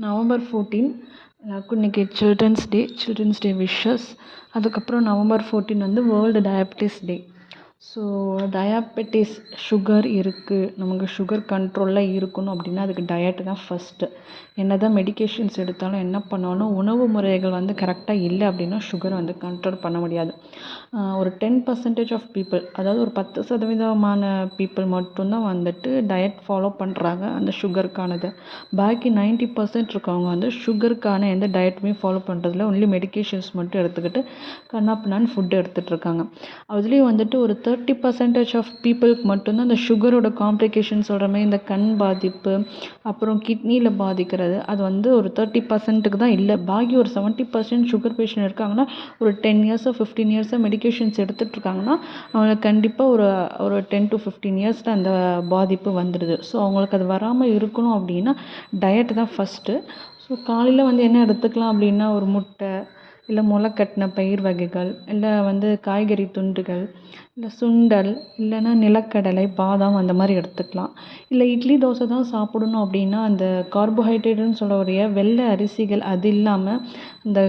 November 14 எல்லாருக்கும் இன்றைக்கி children's day wishes. அதுக்கப்புறம் நவம்பர் 14 வந்து வேர்ல்டு டயபெட்டிஸ் டே. ஸோ டயாபெட்டிஸ் சுகர் இருக்குது, நமக்கு சுகர் கண்ட்ரோலில் இருக்கணும் அப்படின்னா அதுக்கு டயட்டு தான் ஃபஸ்ட்டு. என்ன தான் மெடிக்கேஷன்ஸ் எடுத்தாலும் என்ன பண்ணாலும் உணவு முறைகள் வந்து கரெக்டாக இல்லை அப்படின்னா சுகரை வந்து கண்ட்ரோல் பண்ண முடியாது. ஒரு 10% ஆஃப் பீப்புள், அதாவது ஒரு 10% பீப்புள் மட்டும்தான் வந்துட்டு டயட் ஃபாலோ பண்ணுறாங்க அந்த சுகருக்கானது. பாக்கி 90% இருக்கவங்க வந்து சுகருக்கான எந்த டயட்டுமே ஃபாலோ பண்ணுறதில்ல, ஒன்லி மெடிக்கேஷன்ஸ் மட்டும் எடுத்துக்கிட்டு கண்ணாப்பின்னான்னு ஃபுட்டு எடுத்துகிட்ருக்காங்க. அதுலேயும் வந்துட்டு ஒரு 30% ஆஃப் பீப்புளுக்கு மட்டும்தான் இந்த சுகரோட காம்ப்ளிகேஷன் சொல்கிற மாதிரி இந்த கண் பாதிப்பு, அப்புறம் கிட்னியில் பாதிக்கிறது, அது வந்து ஒரு 30%க்கு தான் இல்லை. பாக்கி ஒரு 70% சுகர் பேஷண்ட் இருக்காங்கன்னா ஒரு 10 இயர்ஸோ 15 இயர்ஸோ மெடிக்கேஷன்ஸ் எடுத்துகிட்ருக்காங்கன்னா அவங்களுக்கு கண்டிப்பாக ஒரு 10 to 15 இயர்ஸில் அந்த பாதிப்பு வந்துடுது. ஸோ அவங்களுக்கு அது வராமல் இருக்கணும் அப்படின்னா டயட்டு தான் ஃபஸ்ட்டு. ஸோ காலையில் வந்து என்ன எடுத்துக்கலாம் அப்படின்னா ஒரு முட்டை, இல்லை முளைக்கட்டின பயிர் வகைகள், இல்லை வந்து காய்கறி துண்டுகள், இல்லை சுண்டல், இல்லைன்னா நிலக்கடலை, பாதாம் அந்த மாதிரி எடுத்துக்கலாம். இல்லை இட்லி தோசை தான் சாப்பிடணும் அப்படின்னா அந்த கார்போஹைட்ரேட்டுன்னு சொல்லக்கூடிய வெள்ளை அரிசிகள் அது இல்லாமல் இந்த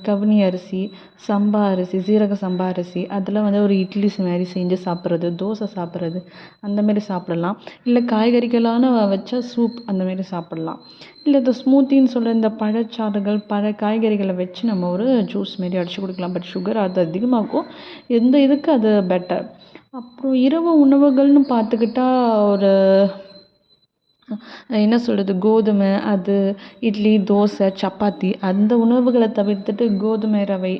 கவுனி அரிசி, சம்பா அரிசி, சீரக சம்பா அரிசி அதில் வந்து ஒரு இட்லி மாதிரி செஞ்சு சாப்பிட்றது, தோசை சாப்பிட்றது அந்தமாரி சாப்பிடலாம். இல்லை காய்கறிகளான வச்ச சூப் அந்தமாரி சாப்பிட்லாம். இல்லை இந்த ஸ்மூத்தின்னு சொல்கிற இந்த பழச்சாறுகள், காய்கறிகளை வச்சு நம்ம ஒரு ஜூஸ் மாரி அடித்து குடிக்கலாம். பட் சுகர் அது அதிகமாகும், எந்த இதுக்கு அது பெட்டர். அப்புறம் இரவு உணவுகள்னு பார்த்துக்கிட்டா ஒரு என்ன சொல்கிறது, கோதுமை, அது இட்லி, தோசை, சப்பாத்தி அந்த உணவுகளை தவிர்த்துட்டு கோதுமை ரவை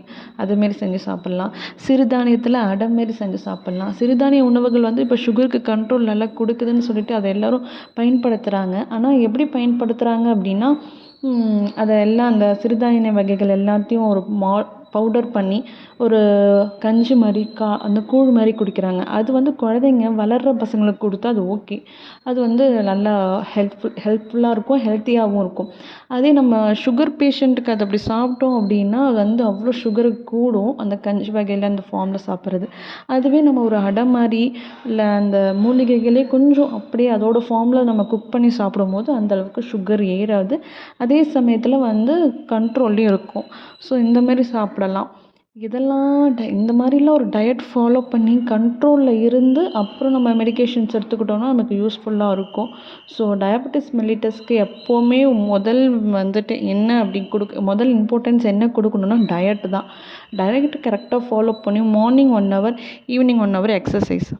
அதுமாரி செஞ்சு சாப்பிட்லாம். சிறுதானியத்தில் அடை மாரி செஞ்சு சாப்பிட்லாம். சிறுதானிய உணவுகள் வந்து இப்போ சுகருக்கு கண்ட்ரோல் நல்லா கொடுக்குதுன்னு சொல்லிட்டு அதை எல்லோரும் பயன்படுத்துகிறாங்க. ஆனால் எப்படி பயன்படுத்துகிறாங்க அப்படின்னா அதை எல்லாம் அந்த சிறுதானிய வகைகள் எல்லாத்தையும் ஒரு பவுடர் பண்ணி ஒரு கஞ்சி மாதிரி அந்த கூழ் மாதிரி குடிக்கிறாங்க. அது வந்து குழந்தைங்க வளர்கிற பசங்களுக்கு கொடுத்தா அது ஓகே, அது வந்து நல்லா ஹெல்ப்ஃபுல்லாக இருக்கும், ஹெல்த்தியாகவும் இருக்கும். அதே நம்ம சுகர் பேஷண்ட்டுக்கு அது அப்படி சாப்பிட்டோம் அப்படின்னா அது வந்து அவ்வளோ சுகரு கூடும் அந்த கஞ்சி வகையில் அந்த ஃபார்மில் சாப்பிட்றது. அதுவே நம்ம ஒரு அடை மாதிரி இல்லை அந்த மூலிகைகளே கொஞ்சம் அப்படியே அதோட ஃபார்மில் நம்ம குக் பண்ணி சாப்பிடும்போது அந்தளவுக்கு சுகர் ஏறாது, அதே சமயத்தில் வந்து கண்ட்ரோல்லையும் இருக்கும். ஸோ இந்தமாரி சாப்பிடலாம். இதெல்லாம் இந்த மாதிரிலாம் ஒரு டயட் ஃபாலோ பண்ணி கண்ட்ரோலில் இருந்து அப்புறம் நம்ம மெடிக்கேஷன்ஸ் எடுத்துக்கிட்டோம்னா நமக்கு யூஸ்ஃபுல்லாக இருக்கும். ஸோ டயாபெட்டிஸ் மெல்லிட்டஸ்க்கு எப்போவுமே வந்துட்டு என்ன அப்படி முதல் இம்பார்ட்டன்ஸ் என்ன கொடுக்கணுன்னா டயட்டு தான். டயட்டு கரெக்டாக ஃபாலோ பண்ணி morning 1 hour, evening 1 hour exercise.